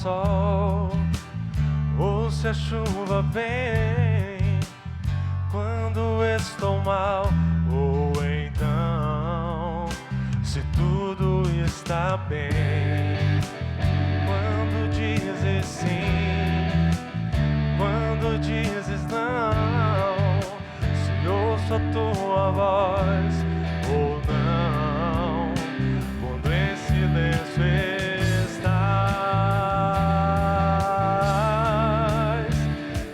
sol ou se a chuva vem quando estou mal, ou então se tudo está bem. Quando dizes sim, quando dizes não, se ouço a tua voz ou não, quando em silêncio estás,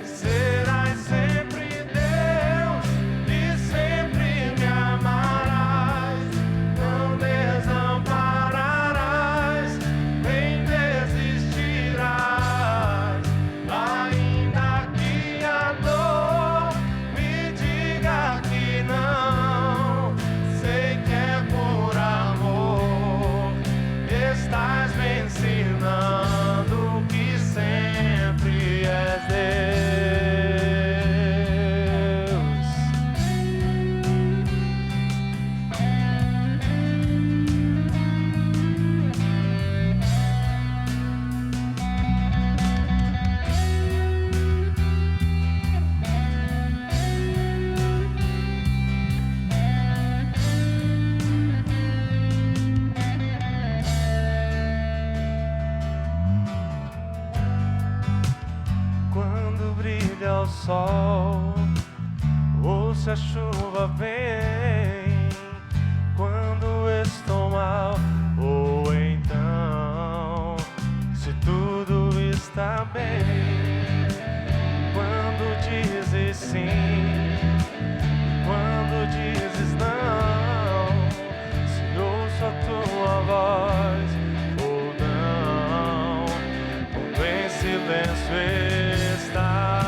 serás sempre Deus e sempre me amarás, não desampararás, nem desistirás, ainda que a dor me diga que não, sei que é por amor, estás me ensinando que sempre és Deus. Quando brilha o sol ou se a chuva vem quando estou mal, ou então se tudo está bem. Quando dizes sim, quando dizes não, se ouço a tua voz ou não, quando em silêncio estás,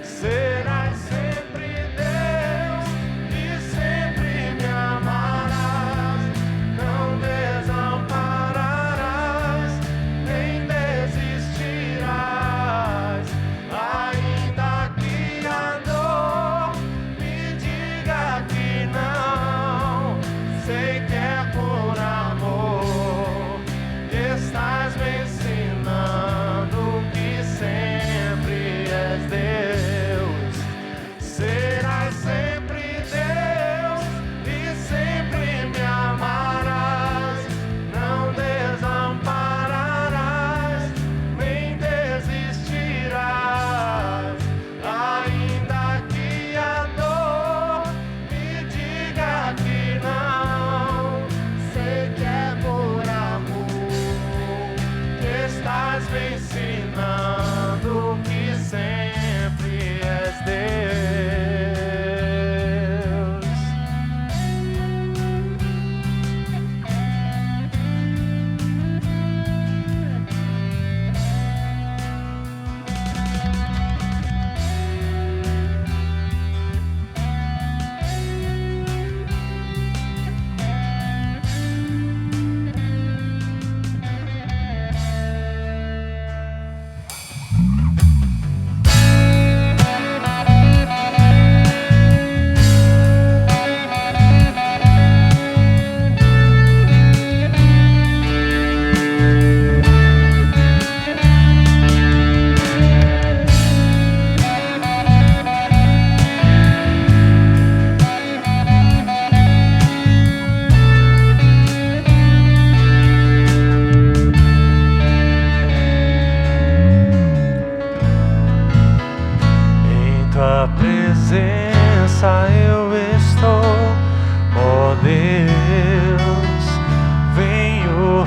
serás sempre Deus e sempre me amarás, não desampararás, nem desistirás, ainda que a dor me diga que não, sei que é por amor, estás me ensinando que sempre és Deus, serás sempre Deus e sempre me amarás, não desampararás, nem desistirás, ainda que a dor me diga que não, sei que é por amor, estás me ensinando que sempre és Deus. Em tua presença eu estou, ó Deus, venho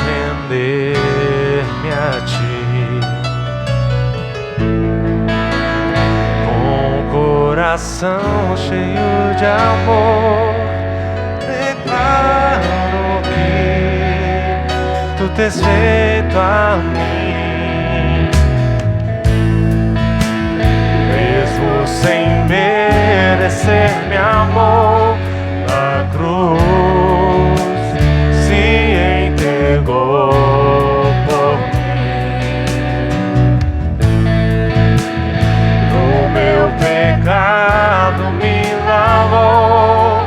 render-me a ti. Com o coração cheio de amor, declaro que tu tens feito a mim. Mesmo sem merecer meu amor, na cruz se entregou por mim. No meu pecado me lavou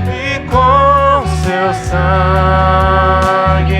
e com seu sangue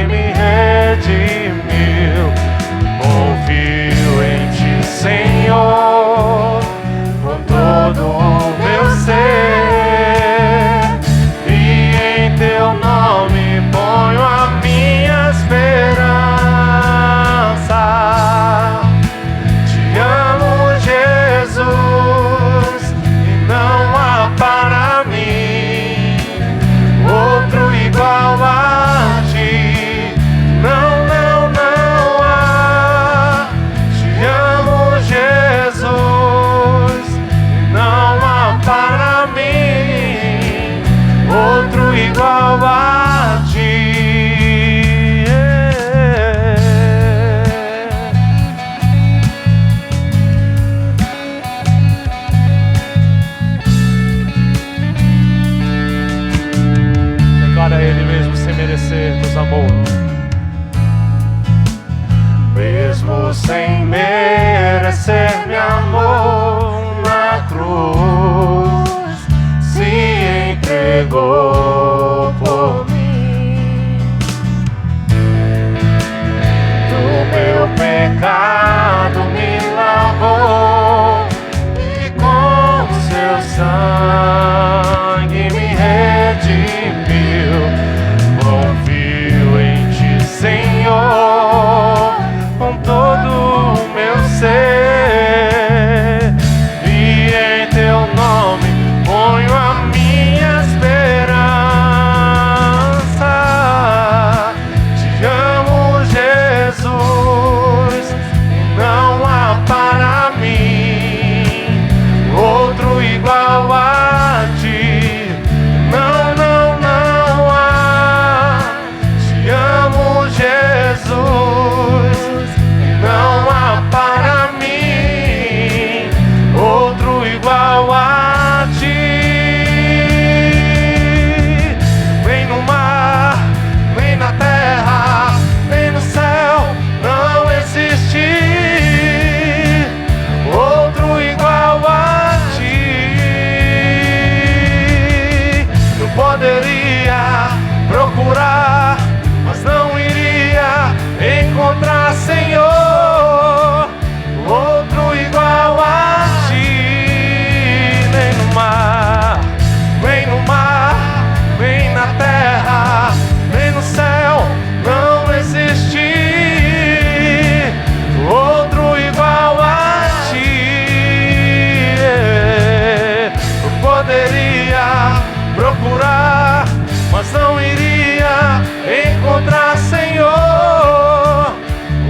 mas não iria encontrar, Senhor,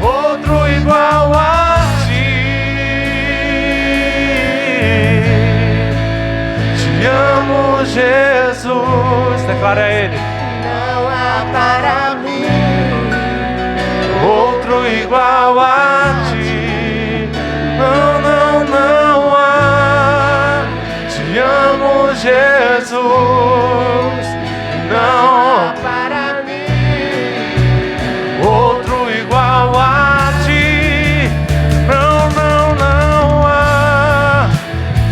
outro igual a ti. Te amo, Jesus. Declara a Ele. Não há para mim Outro igual a ti. Não, não, não há. Te amo, Jesus. Não há para mim outro igual a ti. Não, não, não há.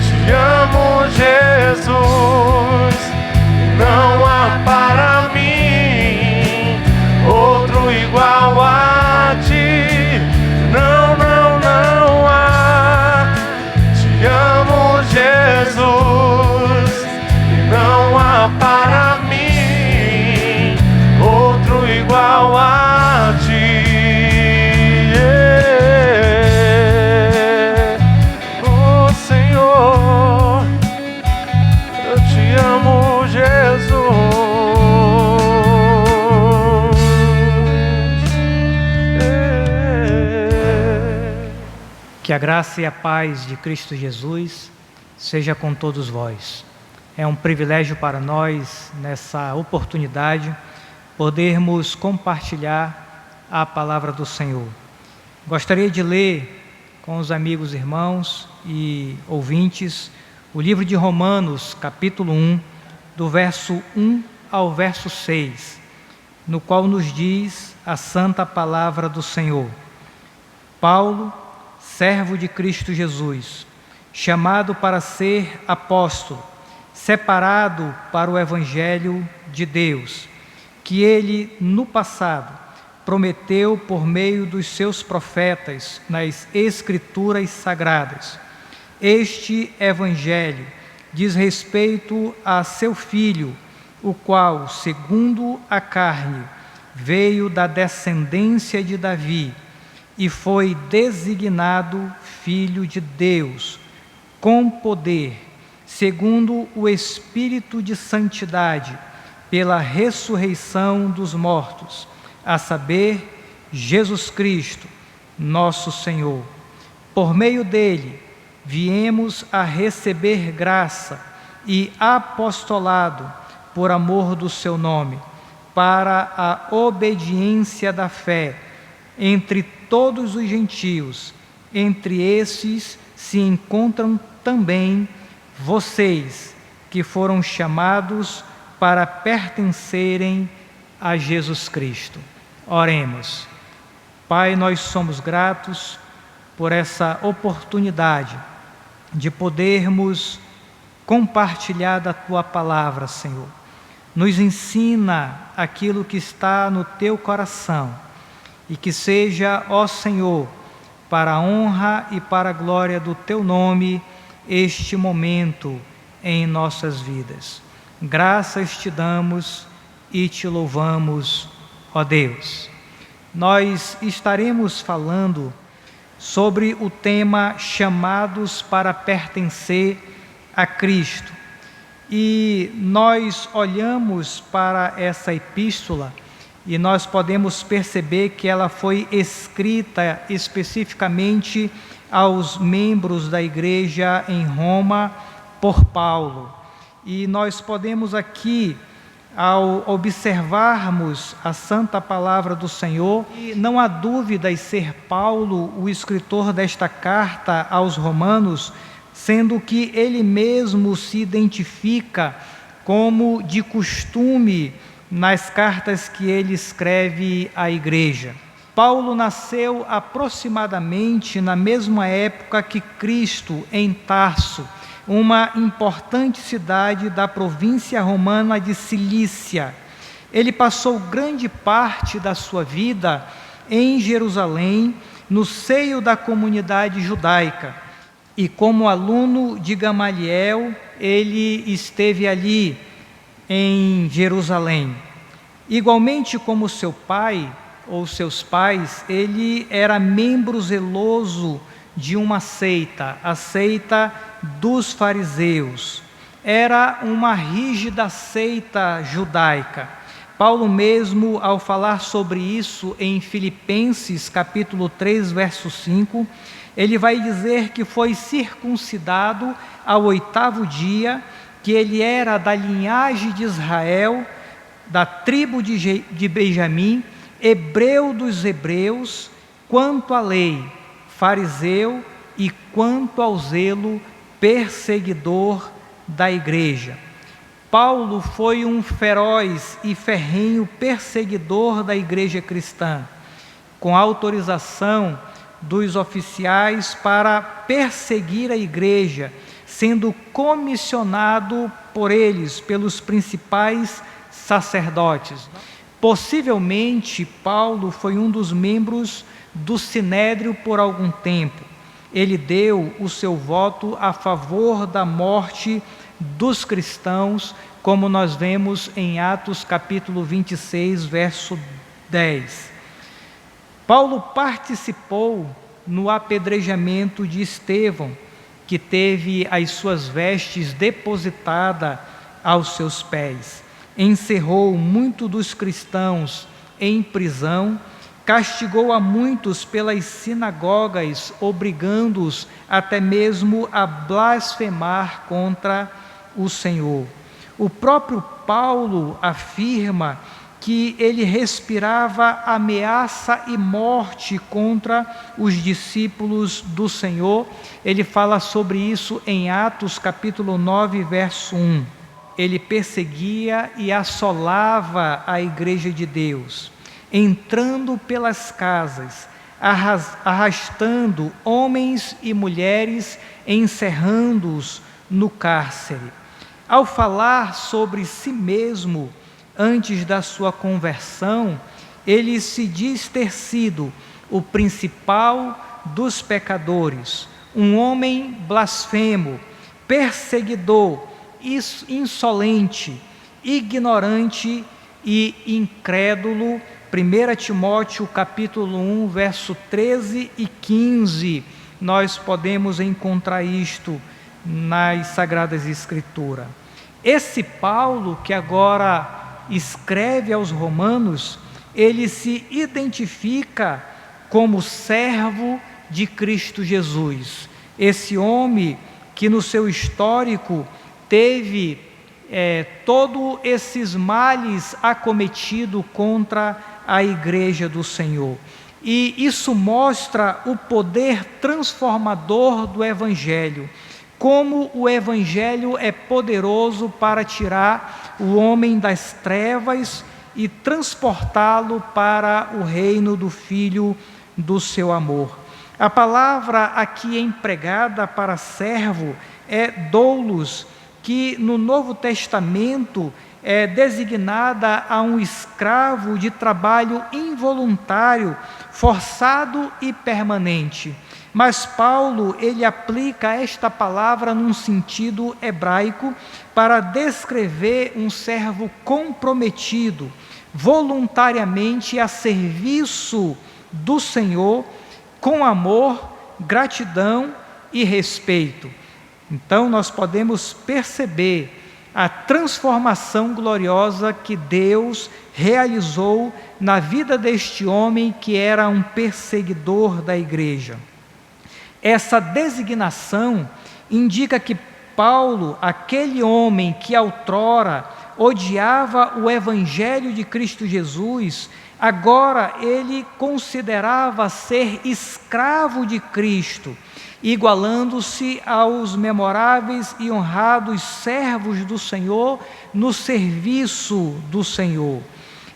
Te amo, Jesus. Não há para mim outro igual a ti. Não, não, não há. Te amo, Jesus. Não há para mim outro igual a ti. Oh, Senhor, eu te amo, Jesus. Que a graça e a paz de Cristo Jesus seja com todos vós. É um privilégio para nós, nessa oportunidade, podermos compartilhar a palavra do Senhor. Gostaria de ler com os amigos, irmãos e ouvintes o livro de Romanos, capítulo 1, do verso 1 ao verso 6, no qual nos diz a santa palavra do Senhor. Paulo, servo de Cristo Jesus, chamado para ser apóstolo, separado para o Evangelho de Deus, que Ele, no passado, prometeu por meio dos seus profetas nas Escrituras Sagradas. Este Evangelho diz respeito a seu Filho, o qual, segundo a carne, veio da descendência de Davi e foi designado Filho de Deus, com poder, segundo o Espírito de santidade, pela ressurreição dos mortos, a saber, Jesus Cristo, nosso Senhor. Por meio dele, viemos a receber graça e apostolado por amor do seu nome, para a obediência da fé entre todos os gentios. Entre esses se encontram também vocês, que foram chamados para pertencerem a Jesus Cristo. Oremos. Pai, nós somos gratos por essa oportunidade de podermos compartilhar da Tua palavra, Senhor. Nos ensina aquilo que está no Teu coração e que seja, ó Senhor, para a honra e para a glória do Teu nome, este momento em nossas vidas. Graças te damos e te louvamos, ó Deus. Nós estaremos falando sobre o tema chamados para pertencer a Cristo. E nós olhamos para essa epístola e nós podemos perceber que ela foi escrita especificamente aos membros da igreja em Roma por Paulo. E nós podemos aqui, ao observarmos a santa palavra do Senhor, e não há dúvidas ser Paulo o escritor desta carta aos romanos, sendo que ele mesmo se identifica como de costume nas cartas que ele escreve à igreja. Paulo nasceu aproximadamente na mesma época que Cristo, em Tarso, uma importante cidade da província romana de Cilícia. Ele passou grande parte da sua vida em Jerusalém, no seio da comunidade judaica. E como aluno de Gamaliel, ele esteve ali em Jerusalém. Igualmente como seu pai ou seus pais, ele era membro zeloso de uma seita, a seita dos fariseus. era uma rígida seita judaica. Paulo mesmo, ao falar sobre isso em Filipenses capítulo 3, verso 5, ele vai dizer que foi circuncidado ao 8º dia, que ele era da linhagem de Israel, da tribo de Benjamim, hebreu dos hebreus, quanto à lei, fariseu, e quanto ao zelo, perseguidor da igreja. Paulo foi um feroz e ferrenho perseguidor da igreja cristã, com autorização dos oficiais para perseguir a igreja, sendo comissionado por eles, pelos principais sacerdotes. Possivelmente, Paulo foi um dos membros do Sinédrio por algum tempo. Ele deu o seu voto a favor da morte dos cristãos, como nós vemos em Atos capítulo 26, verso 10. Paulo participou no apedrejamento de Estevão, que teve as suas vestes depositadas aos seus pés. Encerrou muitos dos cristãos em prisão, castigou a muitos pelas sinagogas, obrigando-os até mesmo a blasfemar contra o Senhor. O próprio Paulo afirma que ele respirava ameaça e morte contra os discípulos do Senhor. Ele fala sobre isso em Atos capítulo 9, verso 1. Ele perseguia e assolava a igreja de Deus, entrando pelas casas, arrastando homens e mulheres, encerrando-os no cárcere. Ao falar sobre si mesmo, antes da sua conversão, ele se diz ter sido o principal dos pecadores, um homem blasfemo, perseguidor, insolente, ignorante e incrédulo. 1 Timóteo capítulo 1, verso 13 e 15, nós podemos encontrar isto nas Sagradas Escrituras. Esse Paulo, que agora escreve aos Romanos, ele se identifica como servo de Cristo Jesus. Esse homem que no seu histórico teve todos esses males acometidos contra a igreja do Senhor. E isso mostra o poder transformador do Evangelho, como o Evangelho é poderoso para tirar o homem das trevas e transportá-lo para o reino do Filho do seu amor. A palavra aqui empregada para servo é doulos, que no Novo Testamento é designada a um escravo de trabalho involuntário, forçado e permanente. Mas Paulo, ele aplica esta palavra num sentido hebraico para descrever um servo comprometido, voluntariamente a serviço do Senhor, com amor, gratidão e respeito. Então nós podemos perceber a transformação gloriosa que Deus realizou na vida deste homem que era um perseguidor da igreja. Essa designação indica que Paulo, aquele homem que outrora odiava o Evangelho de Cristo Jesus, agora ele considerava ser escravo de Cristo, igualando-se aos memoráveis e honrados servos do Senhor no serviço do Senhor.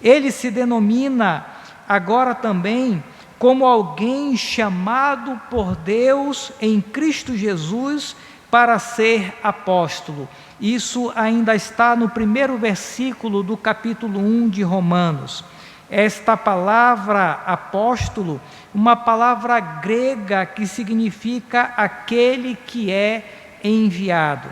Ele se denomina agora também como alguém chamado por Deus em Cristo Jesus para ser apóstolo. Isso ainda está no primeiro versículo do capítulo 1 de Romanos. Esta palavra apóstolo, uma palavra grega que significa aquele que é enviado.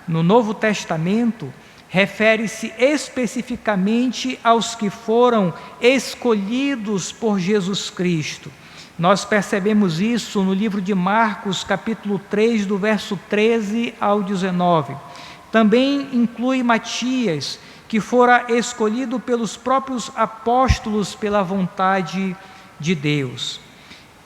No Novo Testamento, refere-se especificamente aos que foram escolhidos por Jesus Cristo. Nós percebemos isso no livro de Marcos, capítulo 3, do verso 13 ao 19. também inclui Matias, que fora escolhido pelos próprios apóstolos pela vontade de Deus.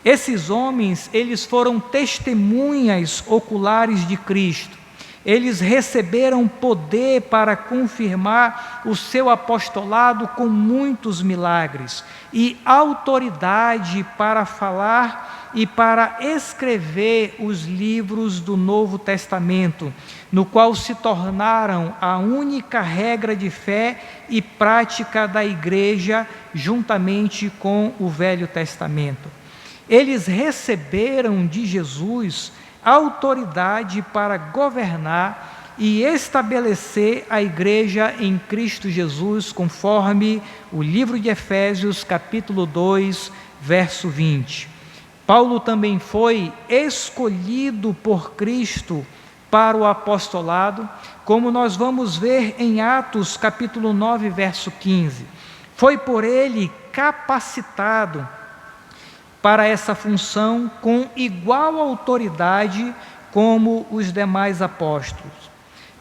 Esses homens, eles foram testemunhas oculares de Cristo. Eles receberam poder para confirmar o seu apostolado com muitos milagres e autoridade para falar e para escrever os livros do Novo Testamento, no qual se tornaram a única regra de fé e prática da igreja, juntamente com o Velho Testamento. Eles receberam de Jesus autoridade para governar e estabelecer a igreja em Cristo Jesus, conforme o livro de Efésios, capítulo 2, verso 20. Paulo também foi escolhido por Cristo para o apostolado, como nós vamos ver em Atos, capítulo 9, verso 15. Foi por ele capacitado para essa função com igual autoridade como os demais apóstolos.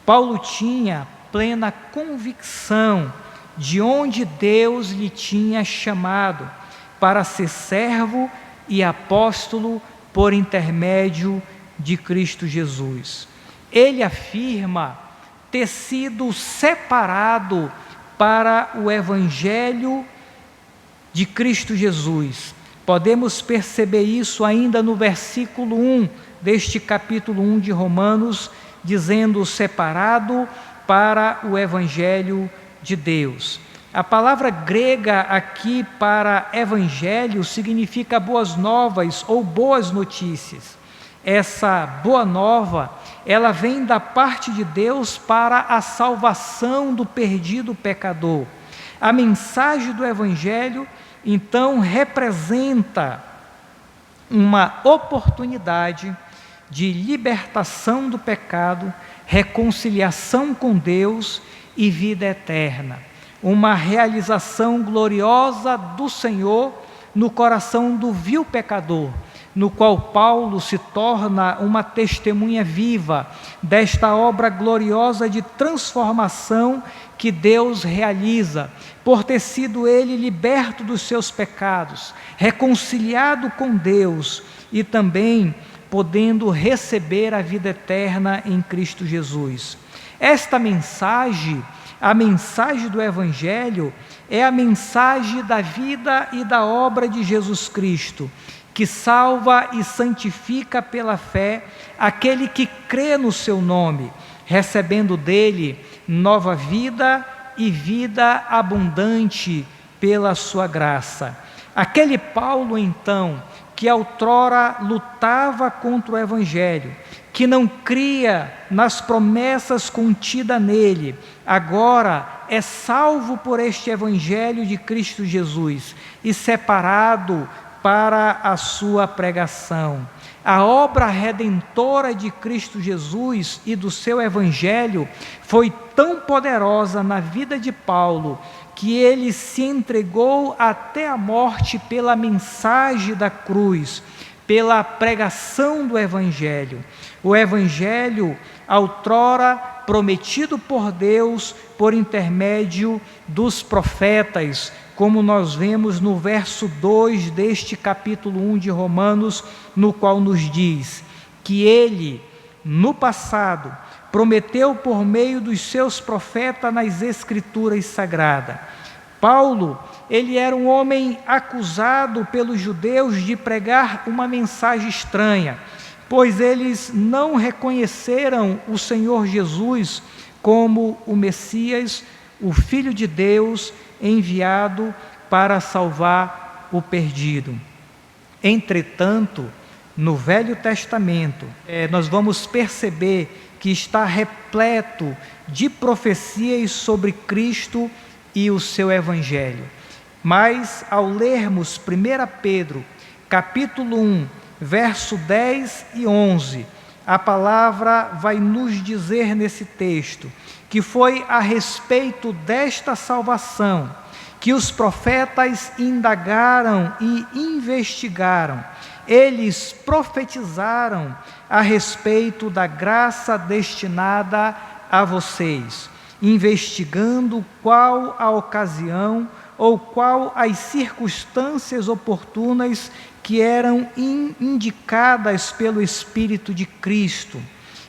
Paulo tinha plena convicção de onde Deus lhe tinha chamado para ser servo e apóstolo por intermédio de Cristo Jesus. Ele afirma ter sido separado para o Evangelho de Cristo Jesus. Podemos perceber isso ainda no versículo 1 deste capítulo 1 de Romanos, dizendo separado para o Evangelho de Deus. A palavra grega aqui para evangelho significa boas novas ou boas notícias. Essa boa nova, ela vem da parte de Deus para a salvação do perdido pecador. A mensagem do Evangelho, então, representa uma oportunidade de libertação do pecado, reconciliação com Deus e vida eterna. Uma realização gloriosa do Senhor no coração do vil pecador, no qual Paulo se torna uma testemunha viva desta obra gloriosa de transformação que Deus realiza, por ter sido ele liberto dos seus pecados, reconciliado com Deus e também podendo receber a vida eterna em Cristo Jesus. Esta mensagem, a mensagem do Evangelho, é a mensagem da vida e da obra de Jesus Cristo, que salva e santifica pela fé aquele que crê no seu nome, recebendo dele nova vida e vida abundante pela sua graça. Aquele Paulo, então, que outrora lutava contra o Evangelho, que não cria nas promessas contidas nele, agora é salvo por este Evangelho de Cristo Jesus e separado para a sua pregação. A obra redentora de Cristo Jesus e do seu Evangelho foi tão poderosa na vida de Paulo que ele se entregou até a morte pela mensagem da cruz, pela pregação do Evangelho. O Evangelho, outrora prometido por Deus por intermédio dos profetas, como nós vemos no verso 2 deste capítulo 1 de Romanos, no qual nos diz que ele, no passado, prometeu por meio dos seus profetas nas Escrituras Sagradas. Paulo, ele era um homem acusado pelos judeus de pregar uma mensagem estranha, pois eles não reconheceram o Senhor Jesus como o Messias, o Filho de Deus, enviado para salvar o perdido. Entretanto, no Velho Testamento, nós vamos perceber que está repleto de profecias sobre Cristo e o seu Evangelho. Mas, ao lermos 1 Pedro, capítulo 1, verso 10 e 11, a palavra vai nos dizer nesse texto que foi a respeito desta salvação que os profetas indagaram e investigaram. Eles profetizaram a respeito da graça destinada a vocês, investigando qual a ocasião ou qual as circunstâncias oportunas que eram indicadas pelo Espírito de Cristo,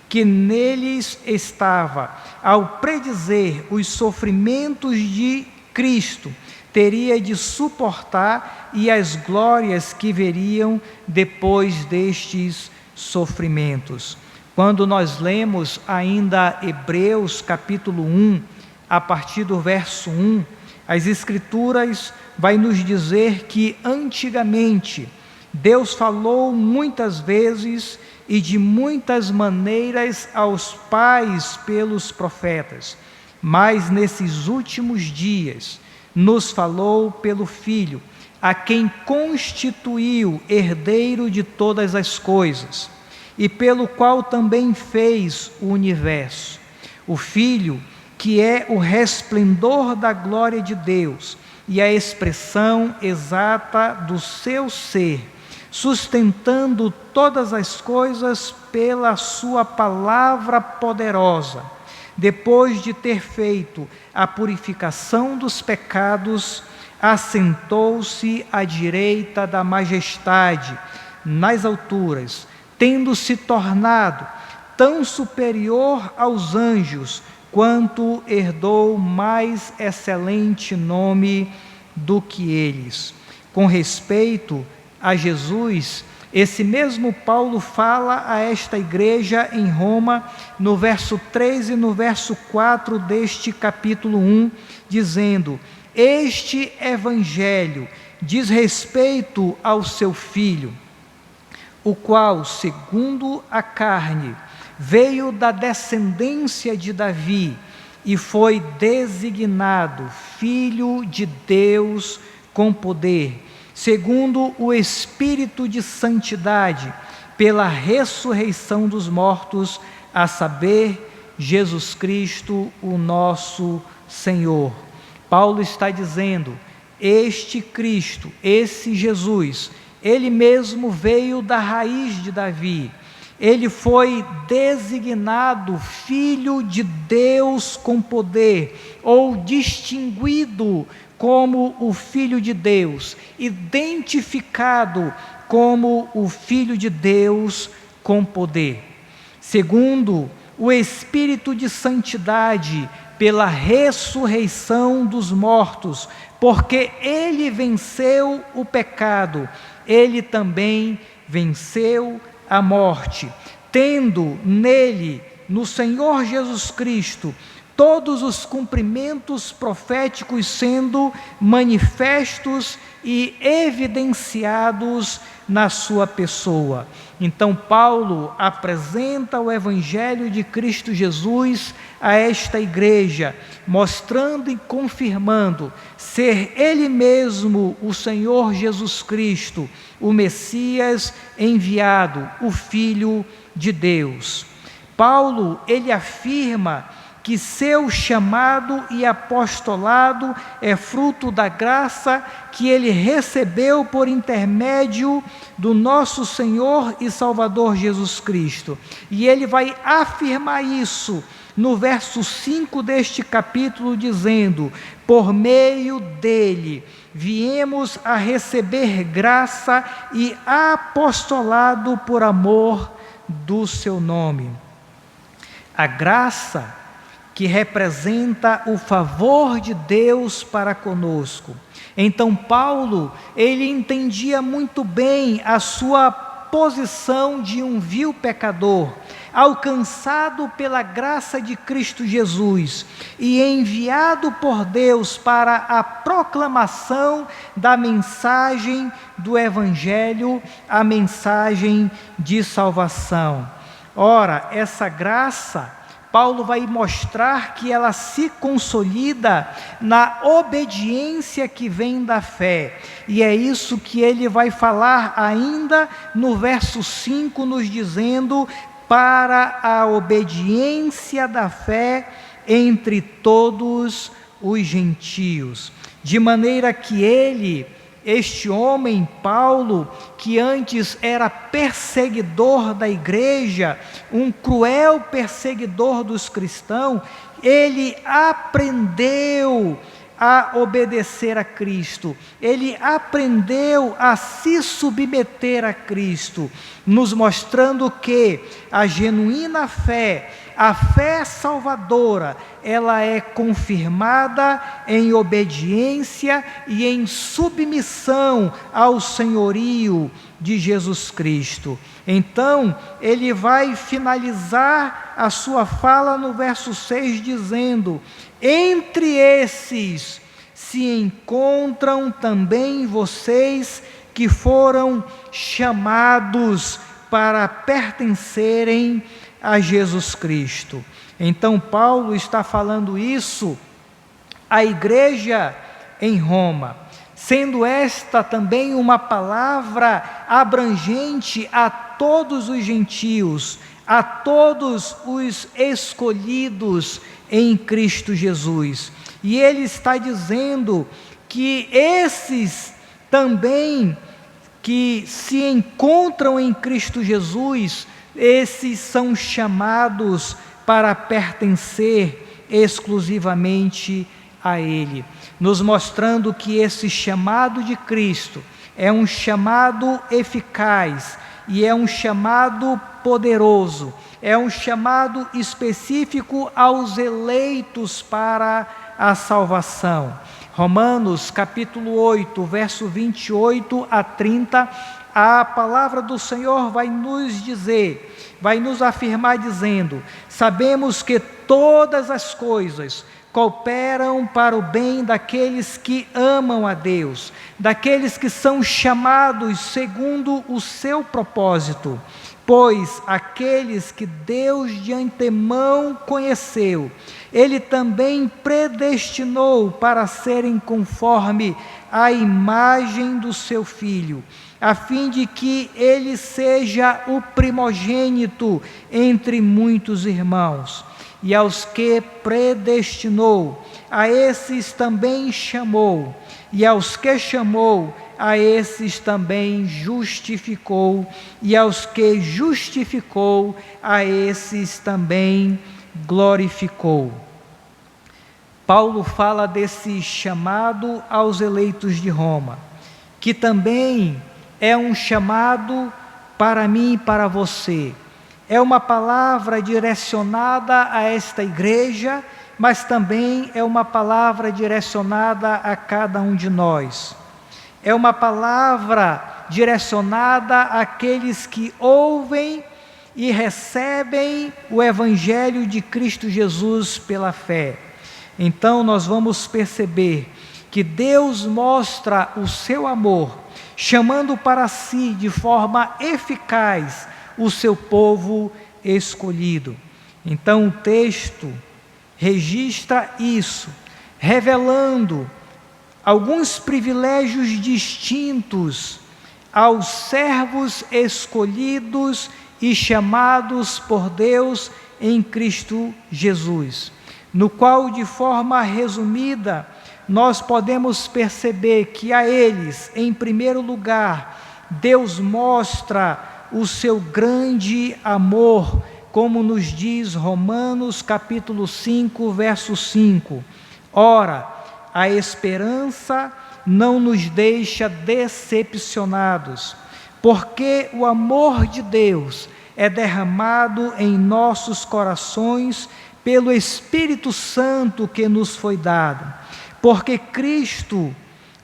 que neles estava, ao predizer os sofrimentos de Cristo, teria de suportar e as glórias que veriam depois destes sofrimentos. Quando nós lemos ainda Hebreus capítulo 1, a partir do verso 1, as Escrituras vai nos dizer que antigamente Deus falou muitas vezes e de muitas maneiras aos pais pelos profetas, mas nesses últimos dias nos falou pelo Filho, a quem constituiu herdeiro de todas as coisas, e pelo qual também fez o universo. O Filho, que é o resplendor da glória de Deus e a expressão exata do seu ser, sustentando todas as coisas pela sua palavra poderosa, depois de ter feito a purificação dos pecados, assentou-se à direita da majestade nas alturas, tendo se tornado tão superior aos anjos, quanto herdou mais excelente nome do que eles. Com respeito a Jesus, esse mesmo Paulo fala a esta igreja em Roma, no verso 3 e no verso 4 deste capítulo 1, dizendo: este evangelho diz respeito ao seu Filho, o qual, segundo a carne, veio da descendência de Davi e foi designado Filho de Deus com poder, segundo o Espírito de santidade, pela ressurreição dos mortos, a saber, Jesus Cristo, o nosso Senhor. Paulo está dizendo, este Cristo, esse Jesus, ele mesmo veio da raiz de Davi. Ele foi designado Filho de Deus com poder, ou distinguido como o Filho de Deus, identificado como o Filho de Deus com poder. Segundo o Espírito de santidade, pela ressurreição dos mortos, porque ele venceu o pecado, ele também venceu a morte, tendo nele, no Senhor Jesus Cristo, todos os cumprimentos proféticos sendo manifestos e evidenciados na sua pessoa. Então Paulo apresenta o Evangelho de Cristo Jesus a esta igreja, mostrando e confirmando ser Ele mesmo o Senhor Jesus Cristo, o Messias enviado, o Filho de Deus. Paulo, ele afirma que seu chamado e apostolado é fruto da graça que ele recebeu por intermédio do nosso Senhor e Salvador Jesus Cristo. E ele vai afirmar isso no verso 5 deste capítulo, dizendo: por meio dele viemos a receber graça e apostolado por amor do seu nome. A graça que representa o favor de Deus para conosco. Então Paulo, ele entendia muito bem a sua posição de um vil pecador, alcançado pela graça de Cristo Jesus e enviado por Deus para a proclamação da mensagem do Evangelho, a mensagem de salvação. Ora, essa graça, Paulo vai mostrar que ela se consolida na obediência que vem da fé. E é isso que ele vai falar ainda no verso 5, nos dizendo: para a obediência da fé entre todos os gentios. De maneira que ele, este homem, Paulo, que antes era perseguidor da igreja, um cruel perseguidor dos cristãos, ele aprendeu a obedecer a Cristo, ele aprendeu a se submeter a Cristo, nos mostrando que a genuína fé, a fé salvadora, ela é confirmada em obediência e em submissão ao senhorio de Jesus Cristo. Então, ele vai finalizar a sua fala no verso 6 dizendo: entre esses se encontram também vocês que foram chamados para pertencerem a Jesus Cristo. Então Paulo está falando isso à igreja em Roma, sendo esta também uma palavra abrangente a todos os gentios, a todos os escolhidos em Cristo Jesus. E ele está dizendo que esses também que se encontram em Cristo Jesus, esses são chamados para pertencer exclusivamente a Ele, nos mostrando que esse chamado de Cristo é um chamado eficaz e é um chamado poderoso, é um chamado específico aos eleitos para a salvação. Romanos capítulo 8, verso 28 a 30, a palavra do Senhor vai nos dizer, vai nos afirmar dizendo: sabemos que todas as coisas cooperam para o bem daqueles que amam a Deus, daqueles que são chamados segundo o seu propósito. Pois aqueles que Deus de antemão conheceu, Ele também predestinou para serem conforme a imagem do seu Filho, a fim de que ele seja o primogênito entre muitos irmãos. E aos que predestinou, a esses também chamou, e aos que chamou, a esses também justificou, e aos que justificou, a esses também glorificou. Paulo fala desse chamado aos eleitos de Roma, que também é um chamado para mim e para você. É uma palavra direcionada a esta igreja, mas também é uma palavra direcionada a cada um de nós. É uma palavra direcionada àqueles que ouvem e recebem o Evangelho de Cristo Jesus pela fé. Então nós vamos perceber que Deus mostra o seu amor, chamando para si de forma eficaz o seu povo escolhido. Então o texto registra isso, revelando alguns privilégios distintos aos servos escolhidos e chamados por Deus em Cristo Jesus, no qual, de forma resumida, nós podemos perceber que a eles, em primeiro lugar, Deus mostra o seu grande amor, como nos diz Romanos capítulo 5, verso 5. Ora, a esperança não nos deixa decepcionados, porque o amor de Deus é derramado em nossos corações pelo Espírito Santo que nos foi dado. Porque Cristo,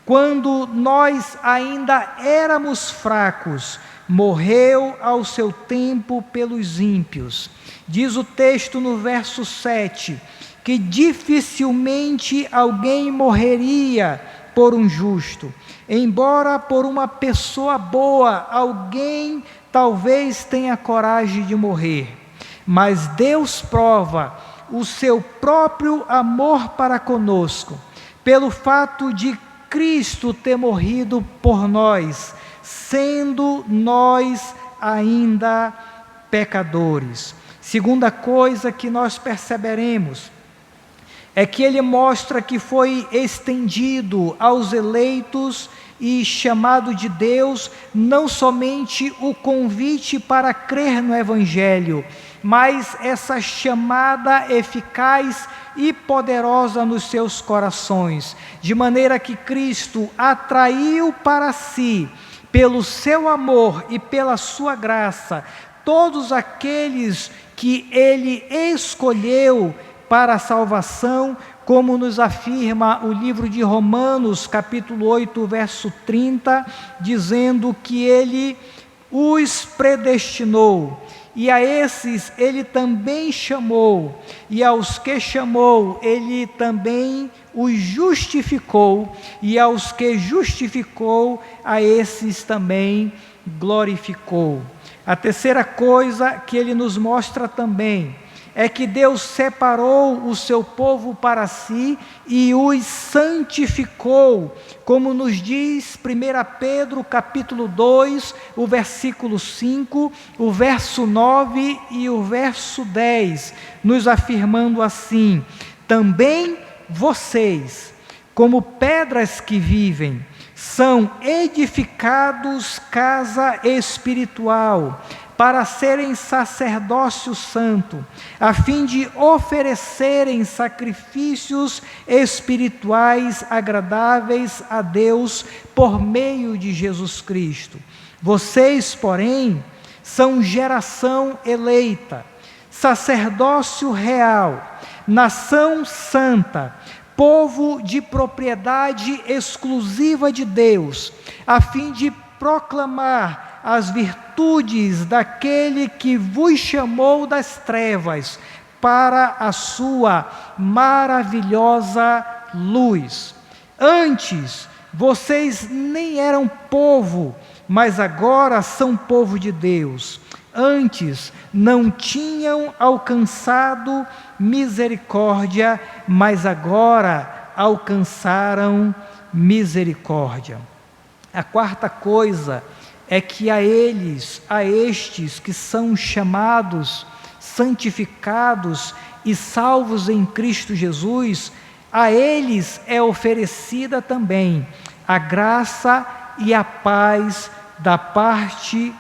quando nós ainda éramos fracos, morreu ao seu tempo pelos ímpios. Diz o texto no verso 7, que dificilmente alguém morreria por um justo, embora por uma pessoa boa alguém talvez tenha coragem de morrer. Mas Deus prova o seu próprio amor para conosco, pelo fato de Cristo ter morrido por nós, sendo nós ainda pecadores. Segunda coisa que nós perceberemos é que ele mostra que foi estendido aos eleitos e chamado de Deus, não somente o convite para crer no Evangelho, mas essa chamada eficaz e poderosa nos seus corações, de maneira que Cristo atraiu para si, pelo seu amor e pela sua graça, todos aqueles que Ele escolheu para a salvação, como nos afirma o livro de Romanos, capítulo 8, verso 30, dizendo que Ele os predestinou, e a esses Ele também chamou, e aos que chamou, Ele também os justificou, e aos que justificou, a esses também glorificou. A terceira coisa que Ele nos mostra também é que Deus separou o seu povo para si e os santificou, como nos diz 1 Pedro capítulo 2, o versículo 5, o verso 9 e o verso 10, nos afirmando assim: também vocês, como pedras que vivem, são edificados casa espiritual, para serem sacerdócio santo, a fim de oferecerem sacrifícios espirituais agradáveis a Deus por meio de Jesus Cristo. Vocês, porém, são geração eleita, sacerdócio real, nação santa, povo de propriedade exclusiva de Deus, a fim de proclamar as virtudes daquele que vos chamou das trevas para a sua maravilhosa luz. Antes, vocês nem eram povo, mas agora são povo de Deus. Antes, não tinham alcançado misericórdia, mas agora alcançaram misericórdia. A quarta coisa é que a estes que são chamados, santificados e salvos em Cristo Jesus, a eles é oferecida também a graça e a paz da parte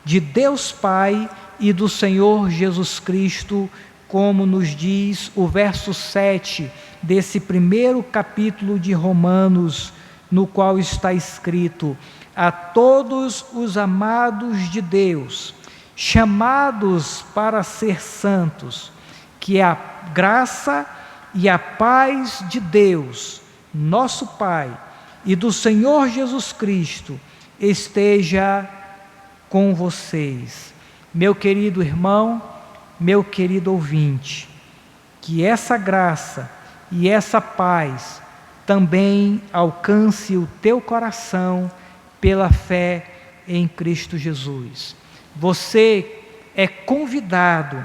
de Deus Pai e do Senhor Jesus Cristo, como nos diz o verso 7 desse primeiro capítulo de Romanos, no qual está escrito: a todos os amados de Deus, chamados para ser santos, que a graça e a paz de Deus, nosso Pai, e do Senhor Jesus Cristo, esteja com vocês. Meu querido irmão, meu querido ouvinte, que essa graça e essa paz também alcance o teu coração pela fé em Cristo Jesus. Você é convidado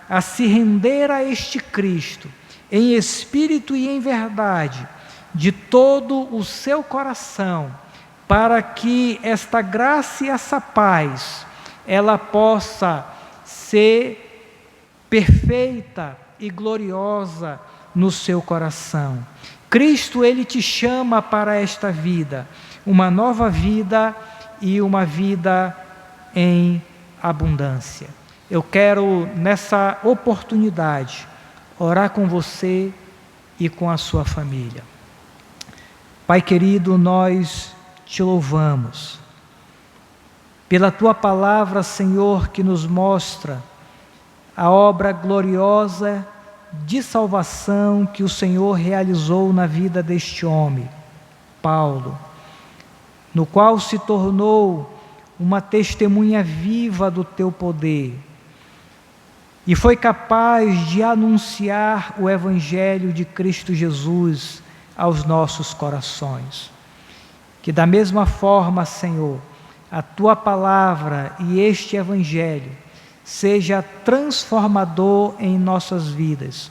a se render a este Cristo, em espírito e em verdade, de todo o seu coração, para que esta graça e essa paz, ela possa ser perfeita e gloriosa no seu coração. Cristo, Ele te chama para esta vida, uma nova vida e uma vida em abundância. Eu quero, nessa oportunidade, orar com você e com a sua família. Pai querido, nós te louvamos pela Tua palavra, Senhor, que nos mostra a obra gloriosa de salvação que o Senhor realizou na vida deste homem, Paulo, no qual se tornou uma testemunha viva do Teu poder e foi capaz de anunciar o Evangelho de Cristo Jesus aos nossos corações. Que da mesma forma, Senhor, a Tua palavra e este Evangelho seja transformador em nossas vidas,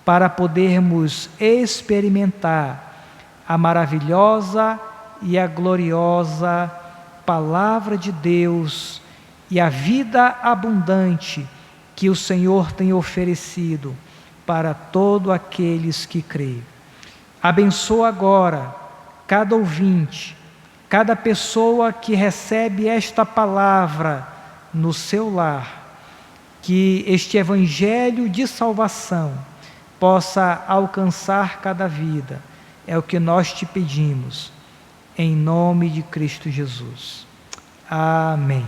para podermos experimentar a maravilhosa e a gloriosa palavra de Deus e a vida abundante que o Senhor tem oferecido para todos aqueles que creem. Abençoa agora cada ouvinte, cada pessoa que recebe esta palavra no seu lar, que este evangelho de salvação possa alcançar cada vida. É o que nós te pedimos, em nome de Cristo Jesus. Amém.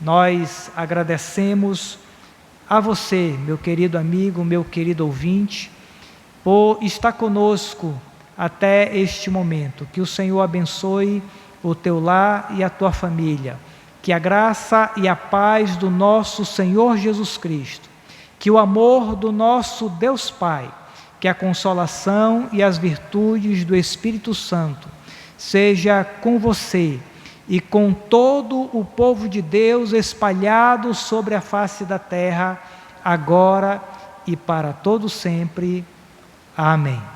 Nós agradecemos a você, meu querido amigo, meu querido ouvinte, por estar conosco até este momento. Que o Senhor abençoe o teu lar e a tua família. Que a graça e a paz do nosso Senhor Jesus Cristo, que o amor do nosso Deus Pai, que a consolação e as virtudes do Espírito Santo seja com você e com todo o povo de Deus espalhado sobre a face da terra, agora e para todo sempre. Amém.